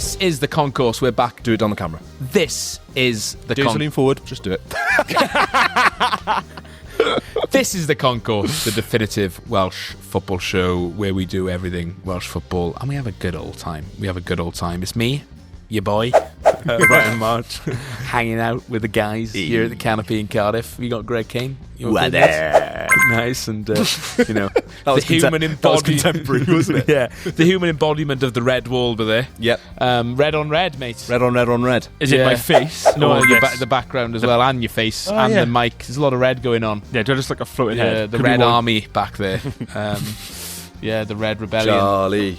This is the concourse. We're back. Do it on the camera. This is the Lean forward. Just do it. This is the concourse, the definitive Welsh football show where we do everything Welsh football, and we have a good old time. It's me, your boy, Ryan March, hanging out with the guys here at the Canopy in Cardiff. You got Greg Kane. Well, there. Nice, and that was contemporary, wasn't it? Yeah, the human embodiment of the red wall over there. Yep. Red on red, mate. Red on red on red. Is it my face? No, the background as well, and your face, and the mic. There's a lot of red going on. Yeah, just like a floating head. The Could Red Army back there. The Red Rebellion.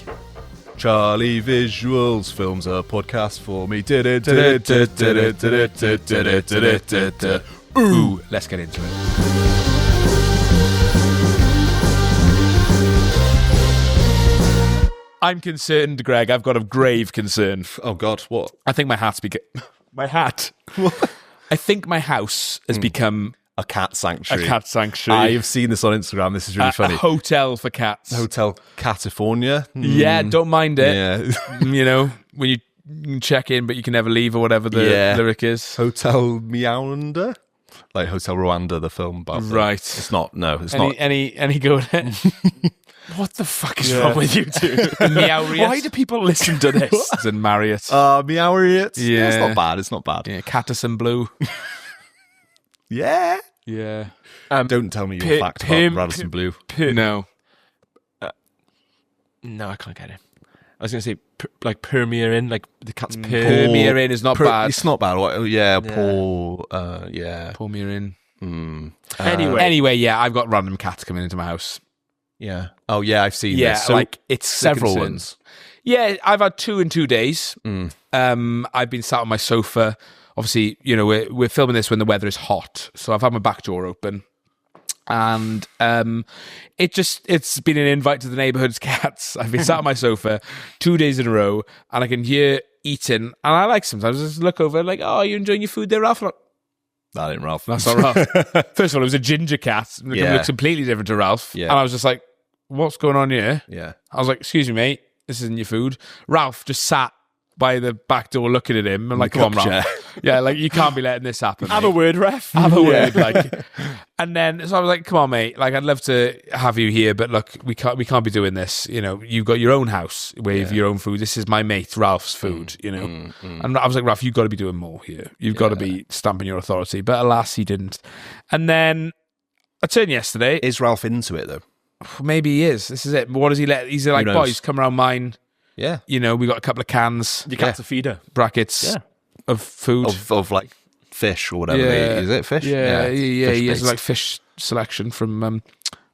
Charlie Visuals films a podcast for me. Ooh, let's get into it. I'm concerned, Greg. I've got a grave concern. Oh God, what? I think my hat's my hat. I think my house has become a cat sanctuary. I've seen this on Instagram. This is really funny. A hotel for cats. Hotel California. Yeah, don't mind it. Yeah. When you check in, but you can never leave, or whatever the lyric is. Hotel Meander. Like Hotel Rwanda, the film. Right. It's not. No, it's not. Any good? What the fuck is wrong with you two? Meowriot. Why do people listen to this? It's in Marriott. Meowriot. Yeah. It's not bad. Yeah, Catterson Blue. Yeah. Yeah. Don't tell me your fact about Radisson Blue. No. No, I can't get it. I was going to say, Permier in, like the cat's Permier in is not bad. It's not bad. Paul. Permier in. Anyway, yeah, I've got random cats coming into my house. Yeah. Oh, yeah, I've seen this. So like it's several ones. Yeah, I've had 2 in 2 days. I've been sat on my sofa. Obviously, we're filming this when the weather is hot, so I've had my back door open. And it's been an invite to the neighbourhood's cats. I've been sat on my sofa 2 days in a row, and I can hear eating. And I like sometimes just look over like, oh, are you enjoying your food there, Ralph? Like, that ain't Ralph. That's not Ralph. First of all, it was a ginger cat. It looks completely different to Ralph. Yeah. And I was just like, what's going on here? Yeah. I was like, excuse me, mate, this isn't your food. Ralph just sat by the back door looking at him. I'm like, come on, Ralph. Yeah, like, you can't be letting this happen. Have a word, ref. Have a word, like. And then, so I was like, come on, mate. Like, I'd love to have you here, but look, we can't be doing this. You've got your own house where you have your own food. This is my mate Ralph's food, And I was like, Ralph, you've got to be doing more here. You've got to be stamping your authority. But alas, he didn't. And then I turned yesterday. Is Ralph into it, though? Maybe he is. This is it. What does he let? He's like, boys, come around mine. Yeah. We got a couple of cans. Your cat's a feeder. Brackets of food. Of like fish or whatever. Is it fish? Yeah. He has like fish selection from, I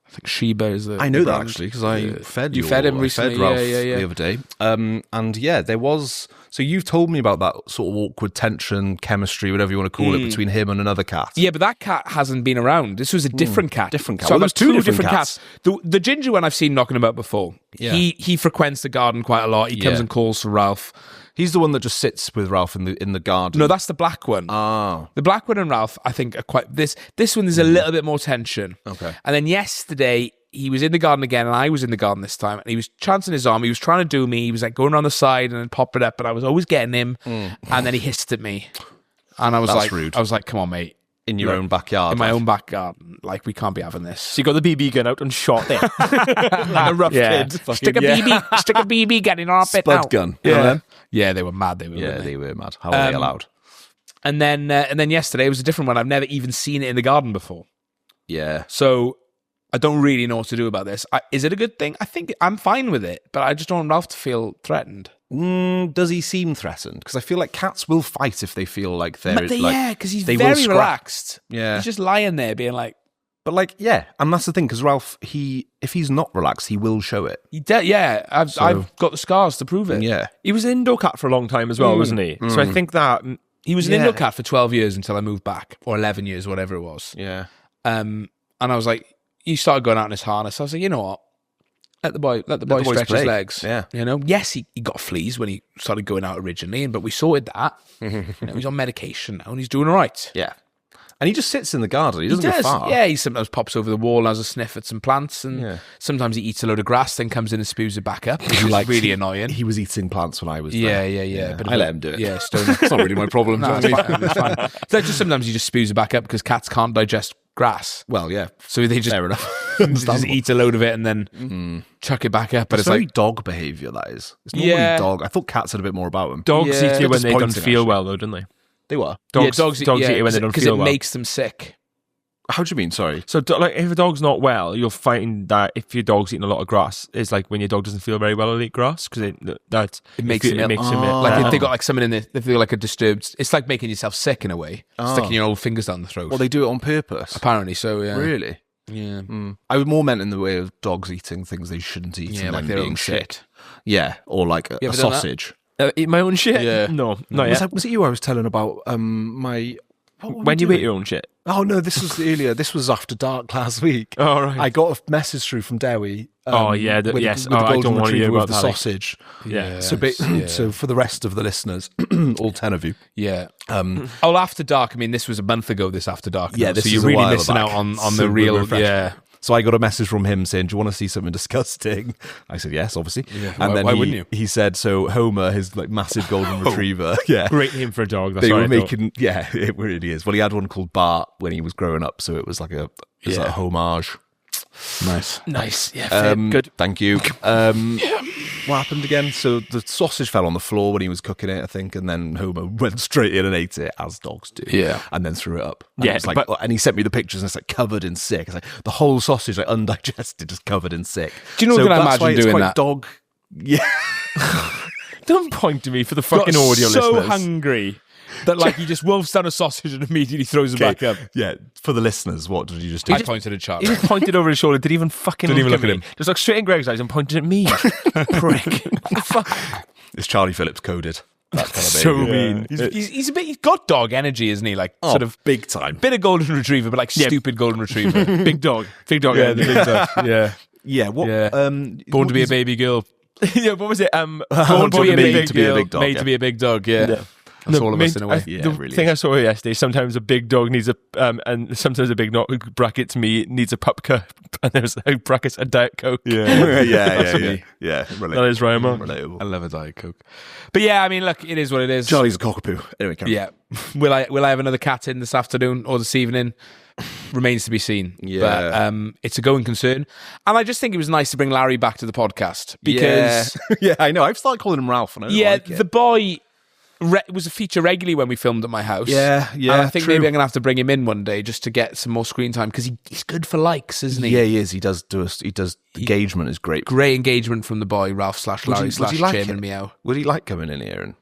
think Sheba is the I know brand. That actually, because I fed him recently. I fed Ralph the other day. And there was... So you've told me about that sort of awkward tension, chemistry, whatever you want to call it, between him and another cat. Yeah, but that cat hasn't been around. This was a different cat. Different cat. So Well, I've got two different cats. The ginger one I've seen knocking about before. Yeah. He frequents the garden quite a lot. He comes and calls for Ralph. He's the one that just sits with Ralph in the garden. No, that's the black one. Oh. The black one and Ralph, I think, are quite... This one, there's a little bit more tension. Okay. And then yesterday, he was in the garden again, and I was in the garden this time, and he was chancing his arm. He was trying to do me. He was like going around the side and then popping it up, but I was always getting him. And then he hissed at me. And I was rude. I was like, come on, mate. In your own backyard. In my own back garden. Like, we can't be having this. So you got the BB gun out and shot it. Like a rough kid. Stick a BB gun in our bit now. Spud gun. Yeah, they were mad. They were mad. How were they allowed? And then yesterday, it was a different one. I've never even seen it in the garden before. Yeah. So I don't really know what to do about this. Is it a good thing? I think I'm fine with it, but I just don't want Ralph to feel threatened. Does he seem threatened? Because I feel like cats will fight if they feel like they're because he's very relaxed. Yeah, he's just lying there being like, but like, yeah, and that's the thing. Because Ralph, if he's not relaxed, he will show it. I've got the scars to prove it. Yeah, he was an indoor cat for a long time as well, wasn't he? So I think that he was an indoor cat for 12 years until I moved back, or 11 years, whatever it was. Yeah, and I was like, he started going out in his harness. I was like, you know what? Let the boy stretch his legs. Yeah. Yes, he got fleas when he started going out originally, but we sorted that. He's on medication now and he's doing all right. Yeah. And he just sits in the garden. He doesn't go far. Yeah, he sometimes pops over the wall and has a sniff at some plants, and sometimes he eats a load of grass, then comes in and spews it back up, which is really annoying. He was eating plants when I was there. Yeah. But I let him do it. Yeah, it's not really my problem. No, it's fine. So just sometimes he just spews it back up because cats can't digest grass. Well, yeah. So they just, fair enough. just eat a load of it and then chuck it back up. But it's very dog behaviour, that is. It's not really dog. I thought cats had a bit more about them. Dogs eat you when they don't feel well, though, don't they? They were. Dogs eat you when they don't feel well. Because it makes them sick. How do you mean? Sorry. So, like, if a dog's not well, you'll find that if your dog's eating a lot of grass, it's like when your dog doesn't feel very well, it'll eat grass because it makes him ill. Like if they got like someone in there, if they got like a disturbed, it's like making yourself sick in a way, sticking your old fingers down the throat. Well, they do it on purpose. Apparently, so yeah. Really? Yeah. I was more meant in the way of dogs eating things they shouldn't eat. Yeah, and like then their being own sick. shit. Yeah, or like a sausage. Eat my own shit? Yeah. No, not yet. Was it you I was telling about my... When you eat your own shit? Oh, no, this was earlier. This was after dark last week. Oh, right. I got a message through from Dewi. Yes. With the I golden don't want to hear retriever about with the that. sausage. Yeah. So for the rest of the listeners, all 10 of you. Yeah. After dark, I mean, this was a month ago, this After Dark. Yeah, this so is you're a really while missing back. out on Super the real... refreshing. Yeah. So I got a message from him saying, do you want to see something disgusting? I said, yes, obviously. Yeah, and then why wouldn't you? He said, so Homer, his like massive golden retriever. Yeah. Great name for a dog. That's They what were I thought. making, yeah, it really is. Well, he had one called Bart when he was growing up, so it was like a homage. Nice. Yeah, good. Thank you. What happened again? So the sausage fell on the floor when he was cooking it, I think, and then Homer went straight in and ate it, as dogs do. Yeah. And then threw it up. And Yeah, it was like, and he sent me the pictures, and it's like covered in sick. It's like the whole sausage, like undigested, just covered in sick. Do you know what I that's why imagine it's doing quite that? Dog. Yeah. Don't point to me for the fucking audio so listeners. hungry that like he just wolfs down a sausage and immediately throws it back up. Yeah. For the listeners, what did you just do? I pointed at Charlie. He just pointed over his shoulder. Didn't even fucking Didn't even look look at at me. Just looked straight in Greg's eyes and pointed at me. Prick. Fuck. It's Charlie Phillips coded. That kind of So behaviour. mean. He's a bit. He's got dog energy, isn't he? Like sort of big time. bit of golden retriever, but like stupid golden retriever. Big dog. Big dog. Yeah, the big dog. Yeah. Yeah. What? Yeah. Born to be a baby girl. Yeah, what was it? Born to be a made big to be a girl. big dog, Made yeah. to be a big dog. Yeah. That's all of us in a way. The really thing is. I saw yesterday, sometimes a big dog needs a, and sometimes a big dog, brackets me, needs a pup cup, and there's like brackets a Diet Coke. Yeah. me. Yeah. That is right, man. Relatable. I love a Diet Coke. But yeah, I mean, look, it is what it is. Charlie's a cockapoo. Anyway, carry on. Yeah. Will I have another cat in this afternoon or this evening? Remains to be seen. Yeah. But it's a going concern. And I just think it was nice to bring Larry back to the podcast because Yeah, I know. I've started calling him Ralph. And I don't like it. the boy was a feature regularly when we filmed at my house. Yeah, And I think maybe I'm going to have to bring him in one day just to get some more screen time because he's good for likes, isn't he? Yeah, he is. He does engagement is great. Great engagement from the boy, Ralph / Larry / Chairman Meow. Would he like coming in here and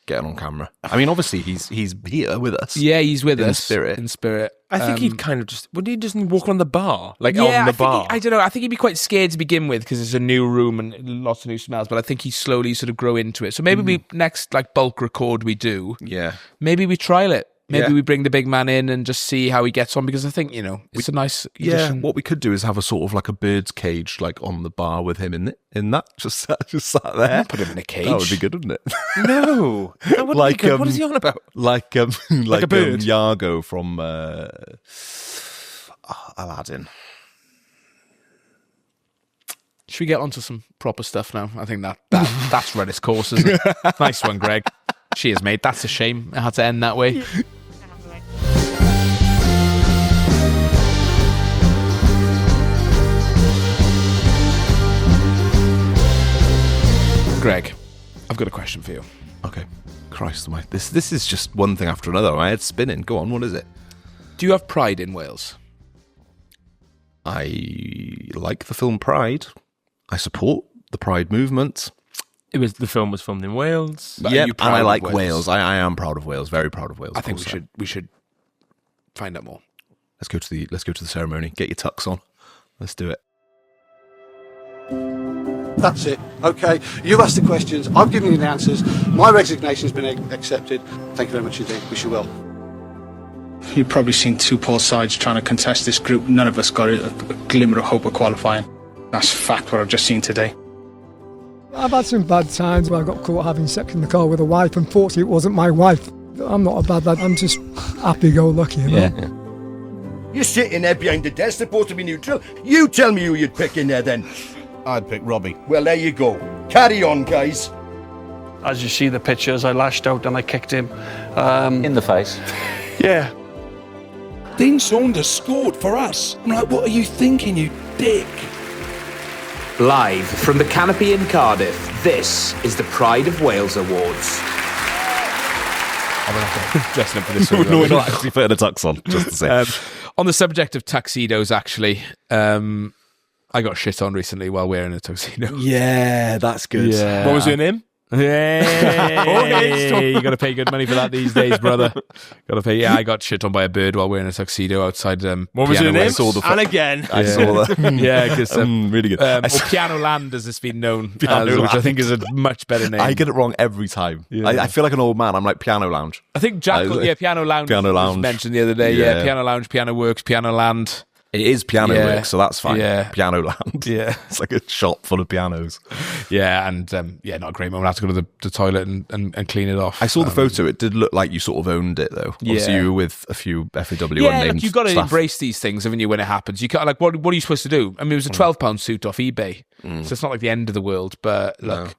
getting on camera? I mean, obviously he's here with us. Yeah, he's with In us. spirit. In spirit. I think he'd kind of just, wouldn't he just walk on the bar? Like Yeah, on the I bar? think I don't know. I think he'd be quite scared to begin with because it's a new room and lots of new smells. But I think he'd slowly sort of grow into it. So maybe we next like bulk record we do. Yeah. Maybe we trial it. Maybe Yeah. we bring the big man in and just see how he gets on because I think it's a nice Yeah, addition. what we could do is have a sort of like a bird's cage, like on the bar with him in that, just sat there. Put him in a cage. That would be good, wouldn't it? No. That wouldn't Like, be good. What is he on about? like a bird, Iago from Aladdin. Should we get onto some proper stuff now? I think that's run its course, isn't it? Nice one, Greg. Cheers, mate. That's a shame it had to end that way. Greg, I've got a question for you. Okay. Christ, this is just one thing after another. My head's spinning. Go on, what is it? Do you have pride in Wales? I like the film Pride. I support the Pride movement. The film was filmed in Wales. But are Yeah, you and proud I of like Wales? Wales. I am proud of Wales. Very proud of Wales. I of think course we should find out more. Let's go to the ceremony. Get your tux on. Let's do it. That's it. Okay, you've asked the questions. I've given you the answers. My resignation's been accepted. Thank you very much indeed. Wish you well. You've probably seen two poor sides trying to contest this group. None of us got a glimmer of hope of qualifying. That's fact what I've just seen today. I've had some bad times where I got caught having sex in the car with a wife. Unfortunately, it wasn't my wife. I'm not a bad lad. I'm just happy-go-lucky, you know? You're sitting there behind the desk, supposed to be neutral. You tell me who you'd pick in there then. I'd pick Robbie. Well, there you go. Carry on, guys. As you see the pictures, I lashed out and I kicked him. In the face? Yeah. Dean Saunders scored for us. I'm like, what are you thinking, you dick? Live from the Canopy in Cardiff, this is the Pride of Wales Awards. Dressing up for this. No, we're not actually putting a tux on, just to say. On the subject of tuxedos, actually, I got shit on recently while wearing a tuxedo. Yeah, that's good. Yeah. What was your name? Hey, you got to pay good money for that these days, brother. Got to pay. Yeah, I got shit on by a bird while wearing a tuxedo outside. What was your name? And again, I saw that. Yeah, because really good. Or Piano Land, as it's been known, which Land. I think is a much better name. I get it wrong every time. Yeah. I feel like an old man. I'm like Piano Lounge. I think Jack, Piano Lounge. Piano was Lounge. mentioned the other day. Yeah, Piano Lounge, Piano Works, Piano Land. It is piano Yeah. work, so that's fine. Yeah. Piano Land. Yeah. It's like a shop full of pianos. Yeah, and not a great moment. I have to go to the toilet and clean it off. I saw the photo. It did look like you sort of owned it, though. Obviously, you were with a few FAW Yeah, unnamed look, you've got to staff. embrace these things, haven't you, when it happens? You can't, like, what are you supposed to do? I mean, it was a £12 suit off eBay, so it's not like the end of the world, but look,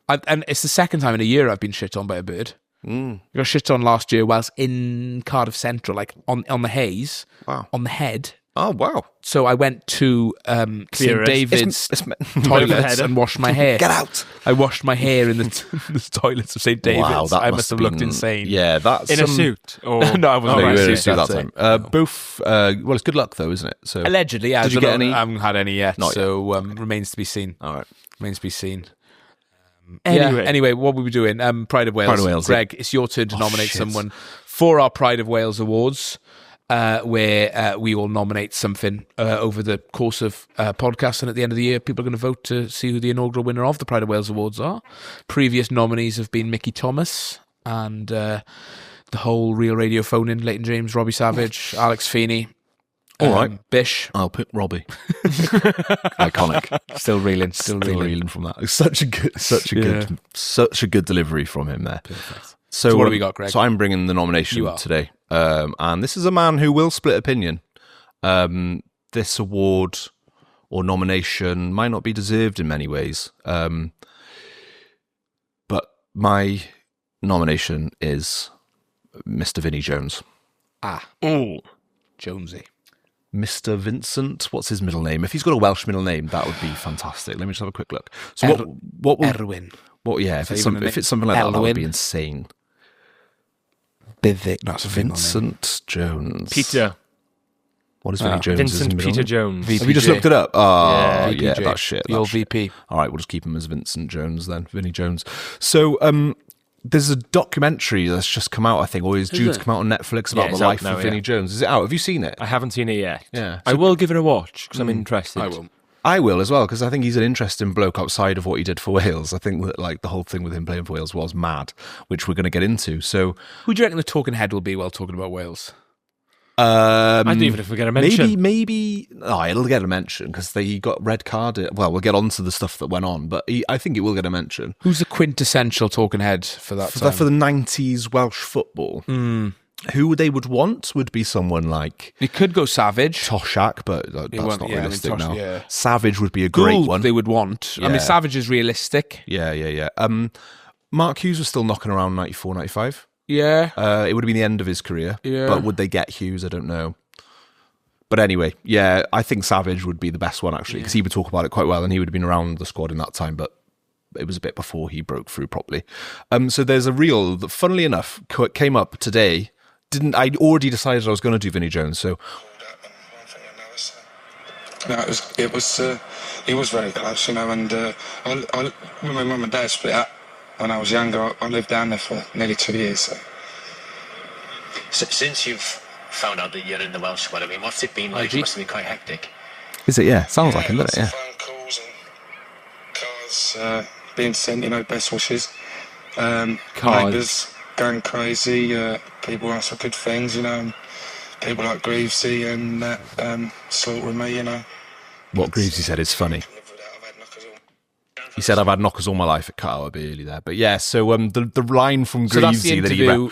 and it's the second time in a year I've been shit on by a bird. I got shit on last year whilst in Cardiff Central, like on the haze, on the head. Oh, wow. So I went to St David's toilets and washed my hair. Get out. I washed my hair in the toilets of St David's. Wow, that I must have looked insane. Yeah, that's... in a suit. Or... No, I wasn't you wearing were a in suit that day. time. Both... well, it's good luck, though, isn't it? So Allegedly, yeah. Did you get any? I haven't had any yet, Not so remains to be seen. All right. Remains to be seen. Anyway. What were we doing? Pride of Wales. Pride of Wales, Greg, it's your turn to nominate shit. someone for our Pride of Wales Awards, where we will nominate something over the course of podcast, and at the end of the year, people are going to vote to see who the inaugural winner of the Pride of Wales Awards are. Previous nominees have been Mickey Thomas and the whole Real Radio phone-in, Leighton James, Robbie Savage, Alex Feeney. All right. Bish. I'll pick Robbie. Iconic. Still reeling from that. Such a good delivery from him there. Perfect. So what have we got, Greg? So I'm bringing the nomination today. And this is a man who will split opinion. This award or nomination might not be deserved in many ways. But my nomination is Mr. Vinnie Jones. Jonesy. Mr. Vincent, what's his middle name? If he's got a Welsh middle name, that would be fantastic. Let me just have a quick look. So what will... Erwin. What? Yeah, if it's even something like that would Elwyn. be insane. Bivik. That's Vincent Jones. Peter. What is Vinnie Jones? Vincent Peter Jones. VPJ. Have you just looked it up? Oh, VPJ. yeah, that's shit. The old That's shit. VP. All right, we'll just keep him as Vincent Jones then. Vinnie Jones. So, there's a documentary that's just come out, I think, or is due to come out on Netflix about the it's out life now, of Vinnie Jones. Is it out? Have you seen it? I haven't seen it yet. Yeah. I will give it a watch because I'm interested. I won't. I will as well, because I think he's an interesting bloke outside of what he did for Wales. I think that, like, the whole thing with him playing for Wales was mad, which we're going to get into. So, Who do you reckon the talking head will be while talking about Wales? I don't even if we get a mention. Maybe. Oh, it'll get a mention because he got red carded. Well, we'll get on to the stuff that went on, but I think it will get a mention. Who's the quintessential talking head for that time? For the 90s Welsh football. Who they would want would be someone like... They could go Savage. Toshak, but that's not realistic now. Yeah. Savage would be a great one. They would want. I mean, Savage is realistic. Yeah. Mark Hughes was still knocking around 94, 95. Yeah. It would have been the end of his career. Yeah. But would they get Hughes? I don't know. But anyway, yeah, I think Savage would be the best one, actually, because he would talk about it quite well, and he would have been around the squad in that time, but it was a bit before he broke through properly. So there's a reel that, funnily enough, came up today. I'd already decided I was going to do Vinnie Jones, so... No, it was very close, you know, and when my mum and dad split up when I was younger, I lived down there for nearly 2 years. So since you've found out that you're in the Welsh squad, I mean, what's it been like? It must have been quite hectic. Is it? Yeah, sounds like it, doesn't it? Yeah. Phone calls and cards being sent, you know, best wishes. Neighbours going crazy, people asking for good things, you know, people like Greavesy and that slaughtering me, you know. What Greavesy said is funny. He said, I've had knockers all my life. It cut out a bit early there. But yeah, so the line from Greavesy that he read...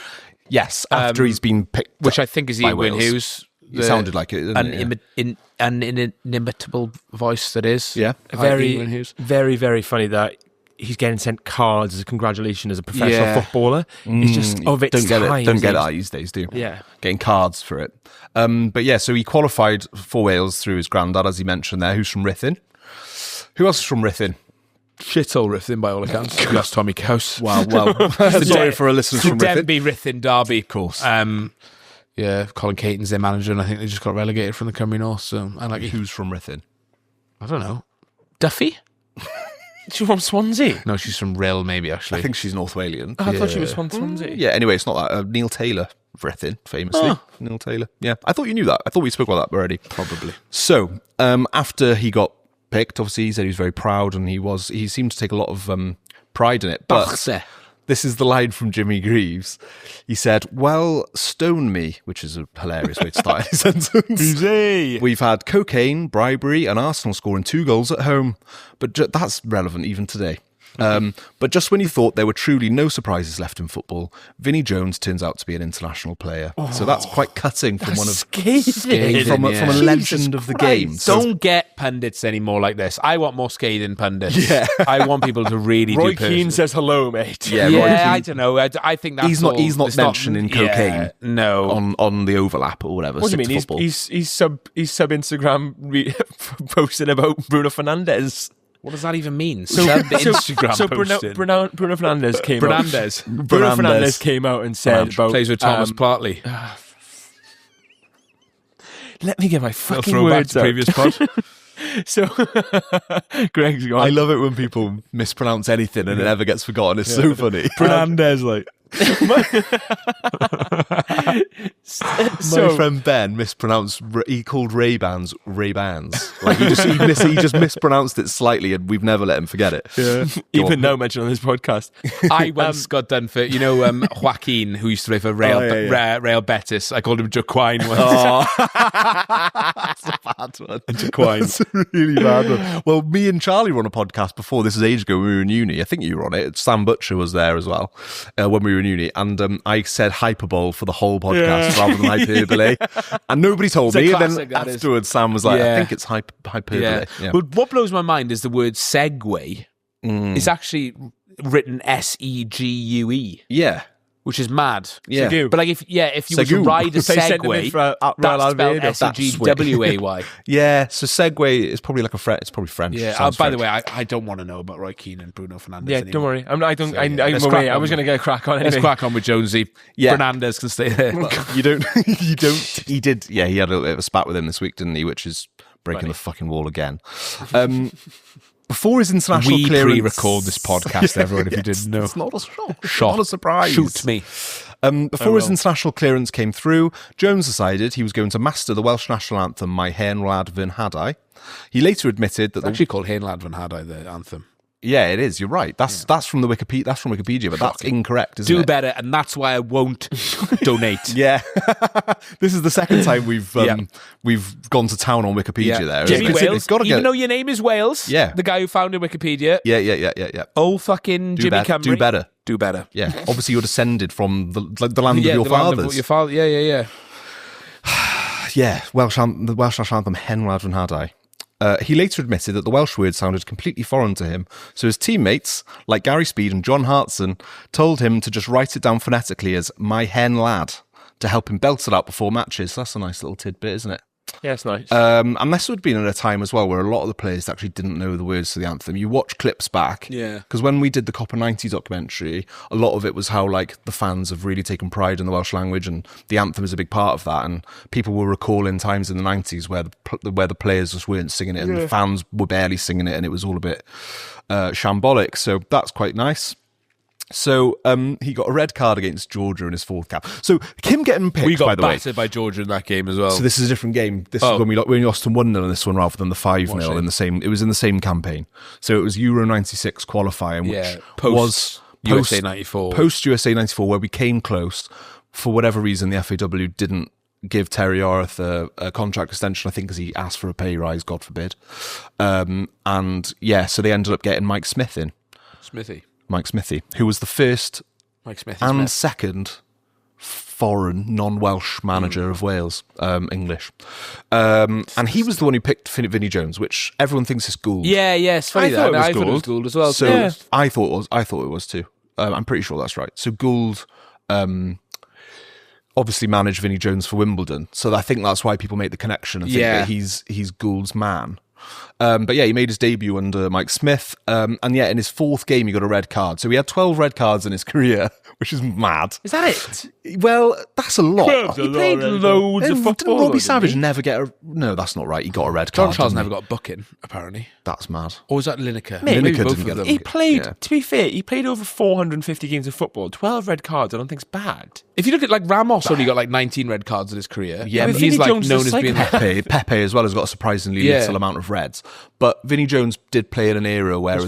Yes, after he's been picked which I think is by Iwan Wales. Hughes. It sounded like it, didn't it? An inimitable voice that is. Yeah. Very, very, very funny that he's getting sent cards as a congratulation as a professional footballer. It's just of its time. Don't get that these days, do you? Yeah. Getting cards for it. But yeah, so he qualified for Wales through his granddad, as he mentioned there, who's from Ruthin. Who else is from Ruthin? Shithole Ruthin by all accounts. That's Tommy Couse. Well, sorry for a listener from Ruthin. Denby Ruthin Derby. Of course. Yeah, Colin Caton's their manager, and I think they just got relegated from the Cymru North. So I like it. Who's from Ruthin? I don't know. Duffy? She's from Swansea? No, she's from Rill, maybe, actually. I think she's North Walian. I thought she was from Swansea. Yeah, anyway, it's not that. Neil Taylor, Ruthin, famously. Neil Taylor. Yeah, I thought you knew that. I thought we spoke about that already. Probably. So, after he got picked, obviously, he said he was very proud, and he seemed to take a lot of pride in it. But this is the line from Jimmy Greaves. He said, well, stone me, which is a hilarious way to start a sentence. We've had cocaine, bribery, and Arsenal scoring 2 goals at home. But that's relevant even today. But just when you thought there were truly no surprises left in football, Vinnie Jones turns out to be an international player. So that's quite cutting from one of from a legend of the game. Don't get pundits anymore like this. I want more scathing pundits. Yeah. I want people to really Roy do Keane says hello, mate. Yeah, Roy Keane. I don't know. I think that's he's not mentioning cocaine. No, on the overlap or whatever. What do you mean? He's sub Instagram posting about Bruno Fernandes. What does that even mean? Bruno Fernandes came out. Bruno Fernandes came out and said about plays with Thomas Partey. Let me get my fucking words out. Previous pod. So Greg's gone. I love it when people mispronounce anything and it never gets forgotten. It's so funny. Fernandes, like. My friend Ben mispronounced. He called Ray-Bans Ray-Bans. Like he just mispronounced it slightly, and we've never let him forget it. Yeah. Even now mentioned on this podcast. I once got done for Joaquin, who used to play for Real Betis. I called him Jaquine once. That's a bad one. Jaquine. That's a really bad one. Well, me and Charlie were on a podcast before. This is ages ago when we were in uni. I think you were on it. Sam Butcher was there as well when we were in uni, and I said hyperbole for the whole podcast rather than hyperbole, and nobody told me. And then afterwards, Sam was like, "I think it's hyperbole." Yeah. But what blows my mind is the word segue. It's actually written SEGUE. Yeah. Which is mad. Yeah. But like if you were to ride a Segway, that's spelled SEGWAY. Yeah, so Segway is probably like it's probably French. Yeah. By the way, I don't want to know about Roy Keane and Bruno Fernandes. Yeah, anymore. don't worry. I was going to get a crack on anyway. Let's crack on with Jonesy. Yeah. Fernandes can stay there. You don't. He did. Yeah, he had a little bit of a spat with him this week, didn't he? Which is breaking the fucking wall again. Before his international clearance... We pre-record this podcast, everyone, if you didn't know. It's not a shock. It's not a surprise. Shoot me. Before his international clearance came through, Jones decided he was going to master the Welsh national anthem, My Hen Lad Fy Nhadau. He later admitted that... It's actually called Hen Lad Fy Nhadau, the anthem. Yeah, it is. You're right. That's from the Wikipedia. That's from Wikipedia, but that's incorrect, isn't it? Do better, and that's why I won't donate. Yeah, this is the second time we've gone to town on Wikipedia. There, Jimmy Wales. Even though your name is Wales, the guy who founded Wikipedia. Yeah. Oh, fucking Jimmy Cymru. Do better. Do better. Yeah, obviously you're descended from the land of your fathers. Your father. Yeah. Yeah, the Welsh national anthem, Hen Lad Fy Nhadau. He later admitted that the Welsh word sounded completely foreign to him, so his teammates, like Gary Speed and John Hartson, told him to just write it down phonetically as My Hen Lad to help him belt it out before matches. That's a nice little tidbit, isn't it? Yeah, it's nice. And this would have been at a time as well where a lot of the players actually didn't know the words to the anthem. You watch clips back. Yeah. Because when we did the Copper 90 documentary, a lot of it was how like the fans have really taken pride in the Welsh language, and the anthem is a big part of that. And people will recall in times in the 90s where the players just weren't singing it and the fans were barely singing it, and it was all a bit shambolic. So that's quite nice. So he got a red card against Georgia in his fourth cap. So him getting picked, by the way. We got battered by Georgia in that game as well. So this is a different game. This is when we lost to 1-0 in this one rather than the 5-0 in the same. It was in the same campaign. So it was Euro 96 qualifying, which was USA 94. Post USA 94, where we came close. For whatever reason, the FAW didn't give Terry Orth a contract extension, I think, because he asked for a pay rise, God forbid. So they ended up getting Mike Smith in. Mike Smithy, who was the first and second foreign, non-Welsh manager of Wales, English. And he was the one who picked Vinnie Jones, which everyone thinks is Gould. Yeah, it's funny that. I thought it was Gould as well. So yeah. I thought it was too. I'm pretty sure that's right. So Gould obviously managed Vinnie Jones for Wimbledon. So I think that's why people make the connection and think that he's Gould's man. But yeah, he made his debut under Mike Smith. And yeah, in his fourth game, he got a red card. So he had 12 red cards in his career, which is mad. Is that it? Well, that's a lot. He played loads of football. Didn't Robbie Savage never get a... No, that's not right. He got a red card. John Charles never got a booking, apparently. That's mad. Or was that Lineker? Maybe both of them. He played, to be fair, he played over 450 games of football. 12 red cards, I don't think's bad. If you look at, like, Ramos only got, like, 19 red cards in his career. Yeah, but he's, like, known as being... Pepe as well has got a surprisingly little amount of reds. But Vinnie Jones did play in an era where it was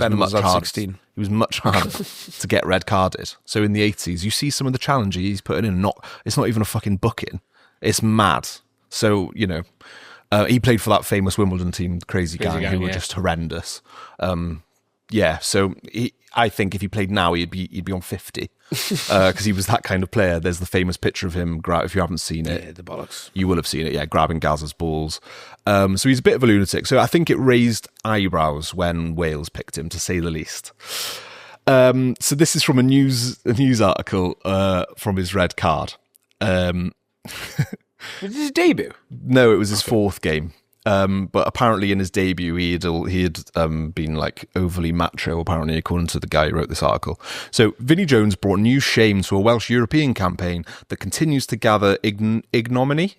much harder to get red carded. So in the 80s, you see some of the challenges he's putting in. It's not even a fucking booking. It's mad. So, you know, he played for that famous Wimbledon team, the Crazy Gang, who were just horrendous. So I think if he played now, he'd be on 50 because he was that kind of player. There's the famous picture of him. If you haven't seen it, the bollocks. You will have seen it. Yeah, grabbing Gazza's balls. So he's a bit of a lunatic. So I think it raised eyebrows when Wales picked him, to say the least. So this is from a news article from his red card. Was this his debut? No, it was his fourth game. But apparently in his debut, he had been like overly macho, apparently, according to the guy who wrote this article. So Vinnie Jones brought new shame to a Welsh European campaign that continues to gather ignominy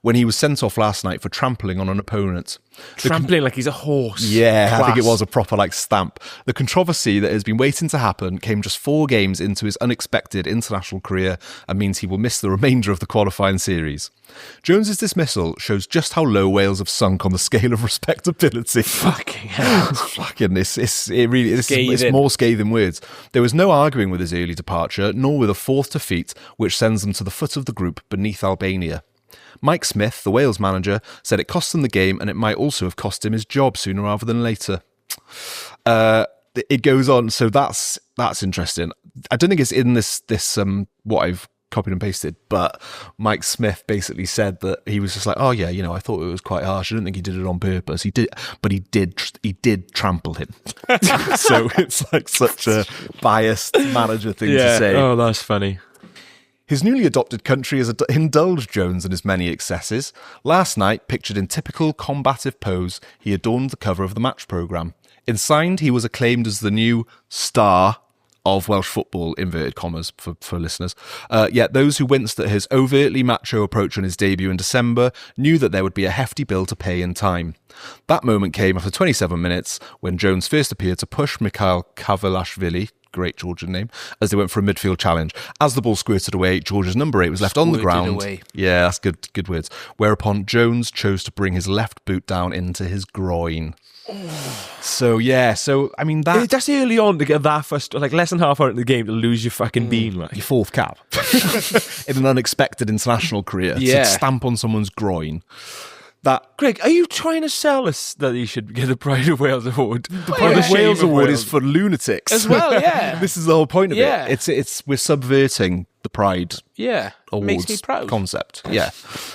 when he was sent off last night for trampling on an opponent. Trampling like he's a horse. Yeah, Class. I think it was a proper stamp. The controversy that has been waiting to happen came just 4 games into his unexpected international career and means he will miss the remainder of the qualifying series. Jones's dismissal shows just how low Wales have sunk on the scale of respectability. Fucking hell. It's more scathing words. There was no arguing with his early departure, nor with a 4th defeat, which sends them to the foot of the group beneath Albania. Mike Smith, the Wales manager, said it cost him the game and it might also have cost him his job sooner rather than later. It goes on, so that's interesting. I don't think it's in this what I've copied and pasted, but Mike Smith basically said that he was just like, oh yeah, you know, I thought it was quite harsh. I don't think he did it on purpose. He did trample him. So it's like such a biased manager thing to say. Oh, that's funny. His newly adopted country has indulged Jones in his many excesses. Last night, pictured in typical combative pose, he adorned the cover of the match programme. Inside, he was acclaimed as the new star of Welsh football, inverted commas for listeners. Yet those who winced at his overtly macho approach on his debut in December knew that there would be a hefty bill to pay in time. That moment came after 27 minutes when Jones first appeared to push Mikhail Kavelashvili, great Georgian name, as they went for a midfield challenge. As the ball squirted away, Georgia's number 8 was left on the ground. Away. Yeah, that's good words. Whereupon Jones chose to bring his left boot down into his groin. So I mean that's early on to get that first, like less than half hour into the game, to lose your fucking bean, like your 4th cap in an unexpected international career. To stamp on someone's groin. Greg, are you trying to sell us that he should get the Pride of Wales award? The Pride of Wales award is for lunatics as well. Yeah, this is the whole point of it. It's we're subverting the Pride. Awards makes me proud concept. Yeah,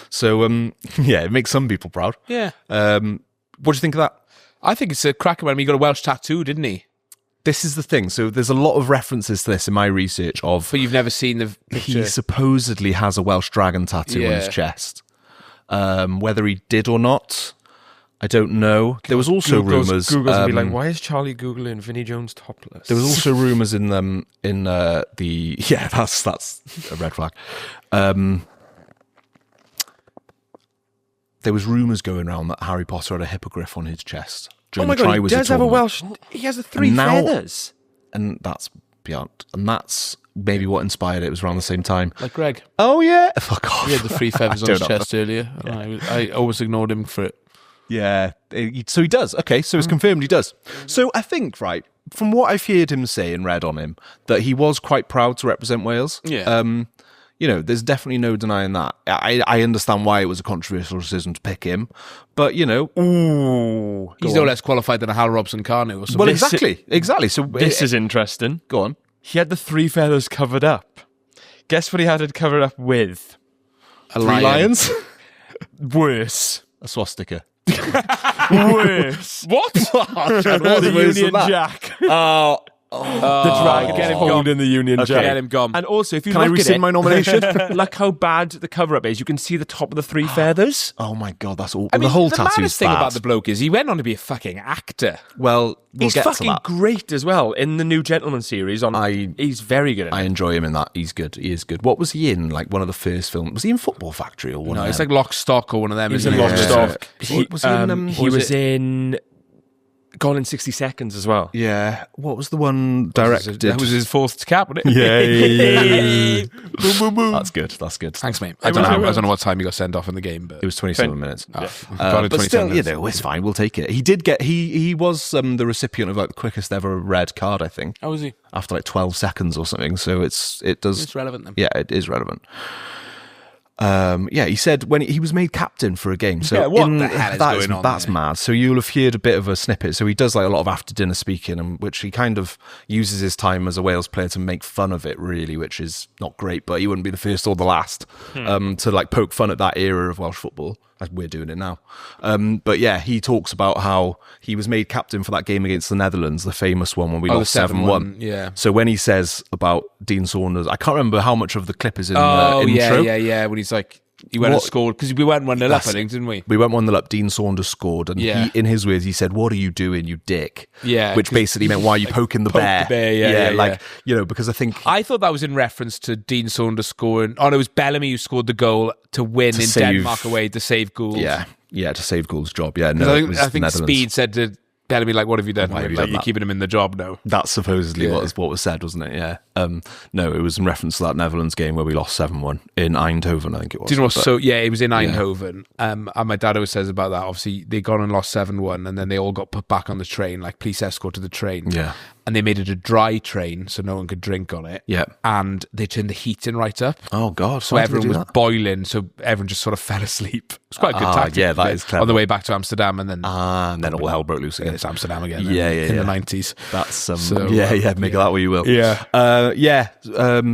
so it makes some people proud. Yeah. What do you think of that? I think it's a cracker when he got a Welsh tattoo, didn't he? This is the thing. So there's a lot of references to this in my research. But you've never seen the picture. He supposedly has a Welsh dragon tattoo on his chest. Whether he did or not, I don't know. There was also rumours. Google's would be like, why is Charlie Googling Vinnie Jones topless? There was also rumours in the that's a red flag. There was rumours going around that Harry Potter had a hippogriff on his chest. Oh my god, he does have a Welsh. He has 3 feathers, and that's beyond. And that's maybe what inspired it. It was around the same time. Like Greg. Oh yeah, fuck off. He had the 3 feathers on his chest earlier. Yeah. I always ignored him for it. Yeah, so he does. Okay, so it's confirmed he does. So I think, right, from what I've heard him say and read on him, that he was quite proud to represent Wales. Yeah. You know, there's definitely no denying that. I understand why it was a controversial decision to pick him, but, you know... he's no less qualified than a Hal Robson-Carnew or something. Well, exactly. So this is interesting. Go on. He had the 3 feathers covered up. Guess what he had to cover it up with? A 3 lion. lions? Worse. A swastika. Worse. What? The Union Jack. Oh. The dragon Get him holding the Union Jack. Get him gone. And also, if you Can I look at rescind it, my nomination? Look how bad the cover-up is. You can see the top of the 3 feathers. Oh my God, that's all. I mean, the whole the tattoo's maddest thing bad. about the bloke is he went on to be a fucking actor. Well, we'll He's get to fucking that. great as well in the New Gentleman series. He's very good at I it. enjoy him in that. He's good. He is good. What was he in? Like one of the first films? Was he in Football Factory or one? No, of it's them? like Lock, Stock or one of them. He was isn't in it? Lock, Stock. He Was in Gone in 60 Seconds as well. Yeah. What was the one directed? That was his fourth cap, wasn't it? Yeah. Boom, boom, boom. That's good. That's good. Thanks, mate. I don't know what time he got sent off in the game, but It was 27 minutes. got it But 27 still, minutes. it's fine. We'll take it. He did get. He was the recipient of like the quickest ever red card, I think. How was he? After like 12 seconds or something. So it's relevant then. Yeah, it is relevant. He said when he was made captain for a game. So Yeah, what the hell is that going on That's there? mad. So you'll have heard a bit of a snippet. So he does like a lot of after dinner speaking, and which he kind of uses his time as a Wales player to make fun of it, really, which is not great. But he wouldn't be the first or the last to like poke fun at that era of Welsh football. As we're doing it now. But yeah, he talks about how he was made captain for that game against the Netherlands, the famous one when we lost 7-1. Yeah. So when he says about Dean Saunders, I can't remember how much of the clip is in Oh, the intro. yeah. When he's like, he went and scored, because we went 1-0 up, I think, didn't we? We went 1-0 up. Dean Saunders scored, and Yeah. he, in his words, he said, "What are you doing, you dick?" Yeah, which basically meant, "Why are you poking the poke bear?" the bear, yeah. Because I think I thought that was in reference to Dean Saunders scoring. Oh, no, it was Bellamy who scored the goal to win To in save- Denmark away to save Gould. yeah, to save Gould's job. Yeah, no, 'Cause it was I think Netherlands. Speed said to Bellamy, like, what have you done? Why have you Like, done you're that? keeping him in the job now. That's supposedly what was said, wasn't it? Yeah. No, it was in reference to that Netherlands game where we lost 7-1 in Eindhoven, I think it was. Do you know what? But- So, yeah, it was in Eindhoven. And my dad always says about that. Obviously, they gone and lost 7-1, and then they all got put back on the train, like police escort to the train. Yeah. And they made it a dry train so no one could drink on it. Yeah. And they turned the heating right up. Oh God! So why did they everyone do was that? boiling, so everyone just sort of fell asleep. It's quite a good tactic. yeah, that is clever. On the way back to Amsterdam, and then And then all hell broke loose again. it's Amsterdam again. Yeah, in yeah. the 90s. That's So, make of that what you will. Yeah.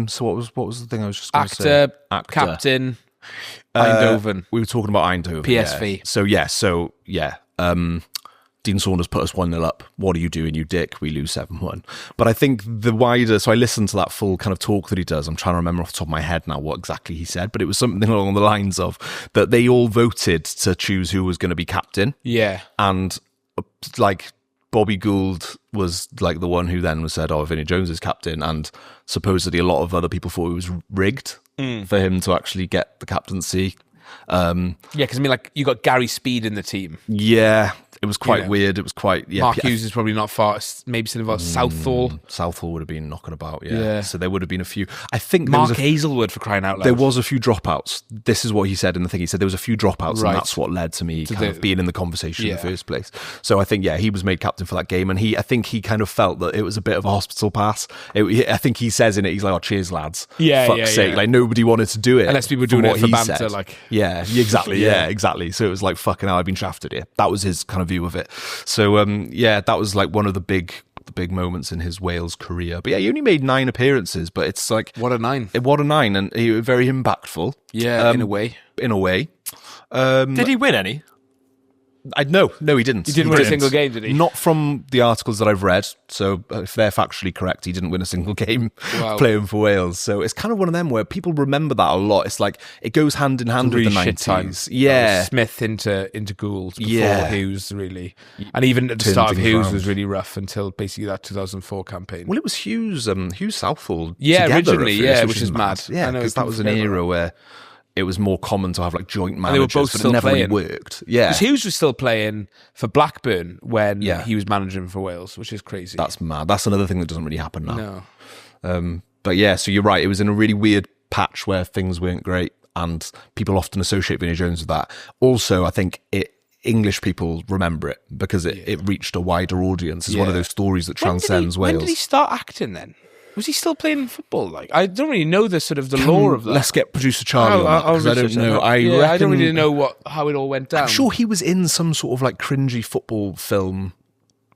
So what was the thing I was just going to say? Actor, captain, Eindhoven. We were talking about Eindhoven. PSV. Yeah. Dean Saunders put us 1-0 up. What are you doing, you dick? We lose 7-1. But I think so I listened to that full kind of talk that he does. I'm trying to remember off the top of my head now what exactly he said, but it was something along the lines of that they all voted to choose who was going to be captain. Yeah. And like Bobby Gould was like the one who then was said, "Oh, Vinnie Jones is captain," and supposedly a lot of other people thought it was rigged for him to actually get the captaincy. Yeah, because I mean, like, you got Gary Speed in the team. Yeah, it was quite weird. It was quite Mark Hughes is probably not far. Maybe still involved. Southall. Southall would have been knocking about. Yeah. So there would have been a few. I think Mark Hazelwood, for crying out loud. there was a few dropouts. This is what he said in the thing. He said there was a few dropouts, Right. and that's what led to me To kind the- of being in the conversation in Yeah. the first place. So I think he was made captain for that game, and I think he kind of felt that it was a bit of a hospital pass. I think he says in it, he's like, "Oh, cheers, lads." Yeah, Fuck's yeah, sake! yeah. Like nobody wanted to do it Unless people were from doing it what for he banter, said. like- Yeah, exactly. Yeah. Yeah, exactly. So it was like, fucking hell, I've been shafted here. That was his kind of view of it. So that was like one of the big moments in his Wales career. But yeah, he only made 9 appearances, but it's like What a 9. what a 9, and he was very impactful. Yeah, in a way. Did he win any? No, he didn't. He didn't win a single game, did he? Not from the articles that I've read. So if they're factually correct, he didn't win a single game Wow. playing for Wales. So it's kind of one of them where people remember that a lot. It's like it goes hand in hand with the Really shit 90s. time. Yeah. Smith into Gould before Yeah. Hughes, really. And even at the Turned start of things Hughes around. was really rough until basically that 2004 campaign. Well, it was Hughes Southall. Yeah, together originally, at first, yeah, which is mad. Yeah, I know, because that people was an forget era about where it was more common to have like joint And managers, they were both but still it never playing. really worked. Yeah, Because Hughes was still playing for Blackburn when Yeah. he was managing for Wales, which is crazy. that's mad. That's another thing that doesn't really happen now. No. But yeah, so you're right. It was in a really weird patch where things weren't great, and people often associate Vinnie Jones with that. Also, I think English people remember it because it reached a wider audience. It's one of those stories that transcends Wales. When did he start acting then? Was he still playing football? Like, I don't really know the sort of the lore of that. Let's get producer Charlie on that, because I don't know. I don't really reckon- know how it all went down. I'm sure he was in some sort of like cringy football film,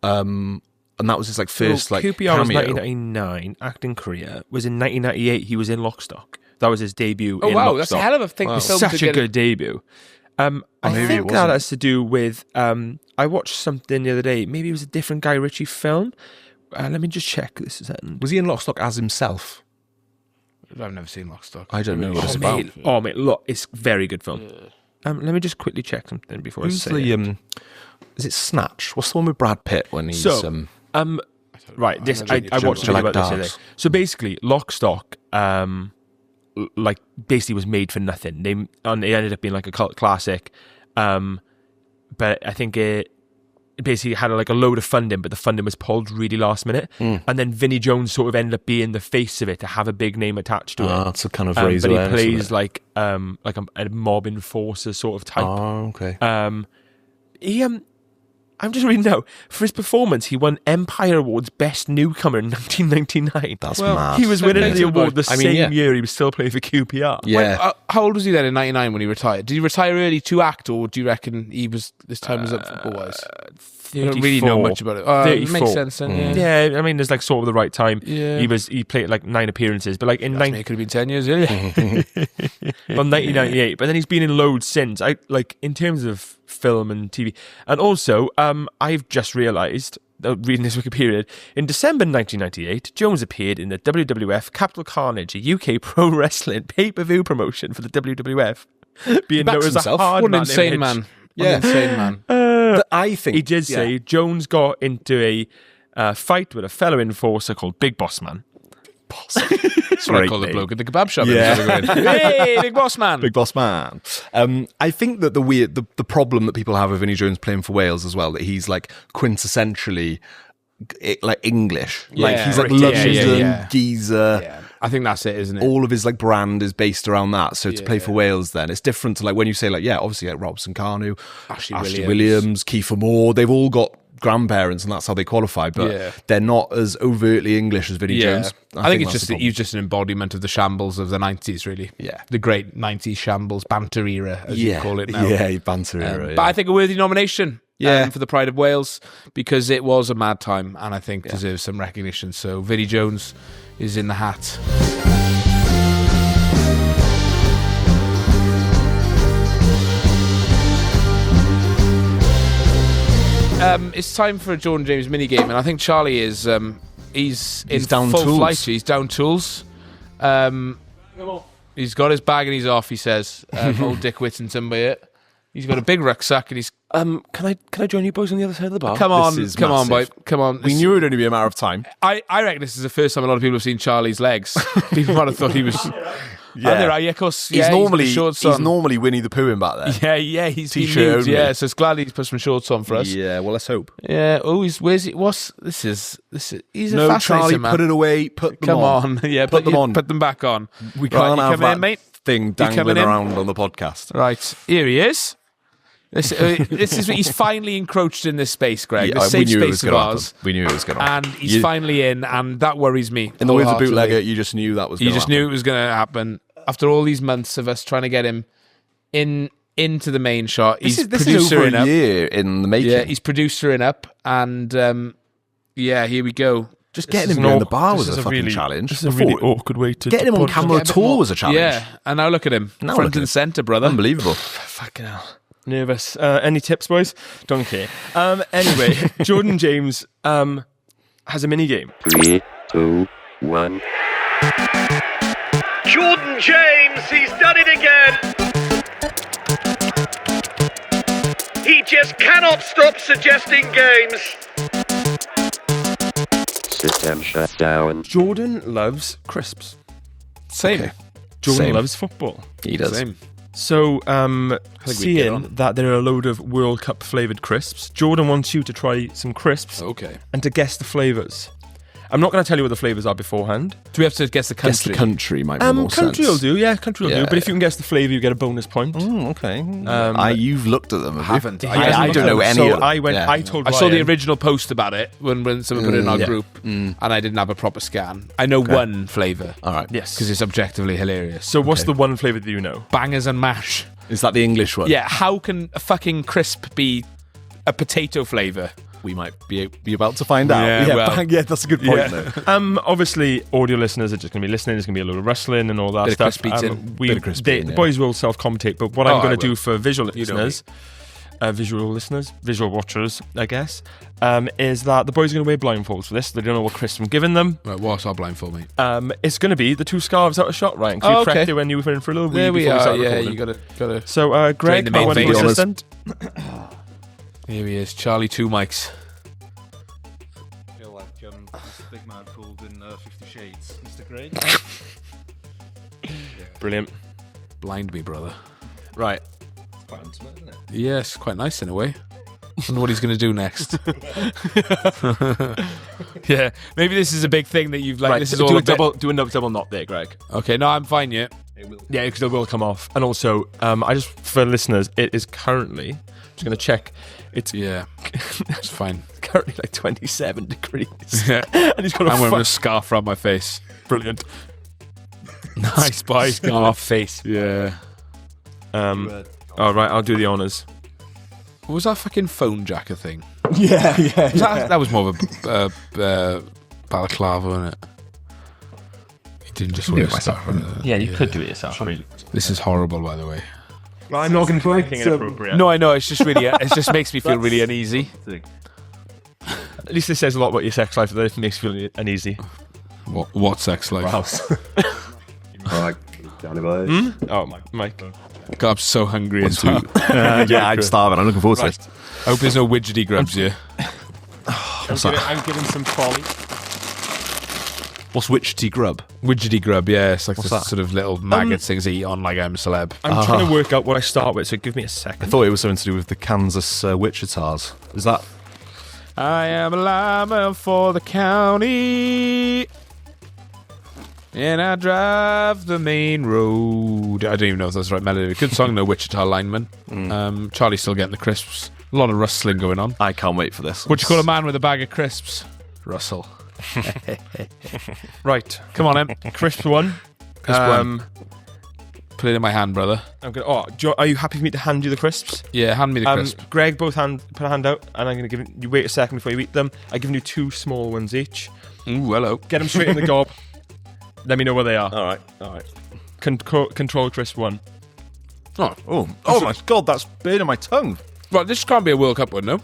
and that was his like first like QPR was cameo. 1999, acting career. Was in 1998, he was in Lock, Stock. That was his debut. Oh in wow, Lock, that's Stock. a hell of a thing. Wow. Such a good debut. I maybe think it that wasn't. has to do with. I watched something the other day. Maybe it was a different Guy Ritchie film. Let me just check this. Was he in Lock, Stock as himself? I've never seen Lock, Stock. I don't know what it's about. Mate, look, it's a very good film. Let me just quickly check something before Who's I say it. Is it Snatch? What's the one with Brad Pitt when he's... Right, this I watched a Do you video like about this dogs? today. So basically, Lock, Stock, basically was made for nothing. It ended up being like a cult classic, but I think it basically had a load of funding, but the funding was pulled really last minute, and then Vinnie Jones sort of ended up being the face of it to have a big name attached to it. That's a kind of raise but he awareness of plays it. like a mob enforcer sort of type. Oh, okay. I'm just reading now. For his performance, he won Empire Awards Best Newcomer in 1999. That's mad. He was winning the award the I mean, same year he was still playing for QPR. Yeah. How old was he then in 99 when he retired? Did he retire early to act, or do you reckon his time was up football-wise? I don't really know much about it. 34. Makes sense then, Yeah, I mean, there's sort of the right time. Yeah. He played 9 appearances, but in It could have been 10 years earlier. 1998. But then he's been in loads since. In terms of film and TV, and also I've just realised, reading this Wikipedia, in December 1998, Jones appeared in the WWF Capital Carnage, a UK pro wrestling pay-per-view promotion for the WWF, being known as a hard What an man insane image. man. What an insane man. But I think... He did say Jones got into a fight with a fellow enforcer called Big Boss Man. That's what I call the bloke at the kebab shop. Yeah. Hey, Big Boss Man. Big Boss man. I think that the problem that people have with Vinnie Jones playing for Wales as well, that he's quintessentially English. He's London geezer. Yeah. I think that's it, isn't it? All of his brand is based around that. So to play for Wales, then it's different to when you say obviously Robson Carnu, Ashley Williams, Kiefer Moore. They've all got grandparents, and that's how they qualify. But they're not as overtly English as Vinnie Jones. I think he's just an embodiment of the shambles of the 90s, really. Yeah, the great 90s shambles banter era, as you call it now. Yeah, banter era. But I think a worthy nomination. For the Pride of Wales, because it was a mad time, and I think deserves some recognition. So Vinnie Jones is in the hat. It's time for a Jordan James mini game, and I think Charlie is he's in down full tools. flight. He's down tools. He's got his bag and he's off. He says, "Old Dick Whittington by it." He's got a big rucksack and he's. Can I join you boys on the other side of the bar? Come on, boy, come on. We knew it would only be a matter of time. I reckon this is the first time a lot of people have seen Charlie's legs. People might have thought he was. Of course. He's normally Winnie the Pooh in back there. Yeah, he's T-shirt moved, only. so it's glad he's put some shorts on for us. Yeah, well, let's hope. Yeah. Oh, where's he? This is. He's a No, fascinating Charlie, man. put it away. Put them on. Yeah, put them on. Put them back on. We can't have that mate? thing dangling around on the podcast. Right, here he is. This is he's finally encroached in this space, Greg. The safe space of ours. We knew it was going to happen. And he's finally in, and that worries me. In the words of Bootlegger, you just knew that was going to happen. You just knew it was going to happen. After all these months of us trying to get him into the main shot, this is over a year in the making. Yeah, he's producering up, and here we go. Just getting him behind the bar was a fucking challenge. This is a really awkward way to getting him on camera at all was a challenge. Yeah, and now look at him, front and centre, brother. Unbelievable. Fucking hell. Nervous. Any tips, boys? Don't care. Anyway, Jordan James has a mini game. 3, 2, 1. Jordan James, he's done it again. He just cannot stop suggesting games. System shut down. Jordan loves crisps. Same. Okay. Jordan Same. loves football. He does. Same. So, seeing on. that there are a load of World Cup flavoured crisps, Jordan wants you to try some crisps. Okay. And to guess the flavours. I'm not going to tell you what the flavours are beforehand. Do we have to guess the country? Guess the country might make more country sense. will do, yeah, country will do. But if you can guess the flavour, you get a bonus point. Okay. You've looked at them, have you? Haven't. I don't know any of them. I told I Ryan. saw the original post about it when someone put it in our group, and I didn't have a proper scan. I know one flavour. All right. Yes. Because it's objectively hilarious. So what's the one flavour that you know? Bangers and mash. Is that the English one? Yeah, how can a fucking crisp be a potato flavour? We might be about to find out. Yeah, well. Yeah, that's a good point. Though. Obviously, audio listeners are just going to be listening. There's going to be a load of rustling and all that Bit of stuff. crisp eating. Bit of crisp eating, The yeah. boys will self-commentate, but what I'm going to do for visual You listeners, visual watchers, I guess, is that the boys are going to wear blindfolds for this. They don't know what crisps I'm giving them. Right, what's our blindfold, mate? It's going to be the 2 scarves out of shot, Ryan. Because you prepped it when you were in for a little wee there we before are. started Yeah, recording. you gotta. So, Greg, the my main wonderful vein. assistant. Here he is, Charlie 2 mics. I feel like this big man called in 50 Shades, Mr. Grey. Brilliant. Blind me, brother. Right. It's quite intimate, isn't it? Yes, quite nice in a way. Wonder what he's going to do next. Yeah, maybe this is a big thing that you've like. Right, This is do all a a bit... double knot there, Greg. Okay, no, I'm fine. Yeah. Yeah, because it will come off. And also, I just for listeners, it is currently. Just going to check. It's it's fine. Currently like 27 degrees. Yeah. And he's got I'm wearing a scarf around my face. Brilliant. Nice, boy. Scarf face. Yeah. All right, I'll do the honours. What was that fucking phone jacker thing? Yeah. That was more of a balaclava, wasn't it? You didn't just wear a scarf. Yeah, you could do it yourself. Really. This is horrible, by the way. Well, I'm not going to do anything inappropriate. No, I know. It's just really. It just makes me feel really uneasy. At least it says a lot about your sex life. That it makes you feel uneasy. What sex life? Oh, Mike. God, I'm so hungry as well. Yeah, I'm starving. I'm looking forward to it. I hope there's no widgety grubs here. I'm giving some folly. What's witchetty grub? Widgety grub, yeah. It's like What's the that? sort of little maggot things they eat on like I'm a Celeb. I'm trying to work out what I start with, so give me a I second. thought it was something to do with the Kansas Wichitas. Is that? I am a lineman for the county, and I drive the main road. I don't even know if that's the right melody. Good song, though, Wichita lineman. Charlie's still getting the crisps. A lot of rustling going on. I can't wait for this. What do you call a man with a bag of crisps? Russell. Right, Come on, Em. crisp one. Crisp one. Put it in my hand, brother. I'm gonna. Are you happy for me to hand you the crisps? Yeah, hand me the crisp. Greg, put a hand out, and I'm gonna give you. Wait a second before you eat them. I've given you 2 small ones each. Ooh, hello. Get them straight in the gob. Let me know where they are. All right. Control crisp 1. Oh my God, that's burning my tongue. Right, this can't be a World Cup one, no?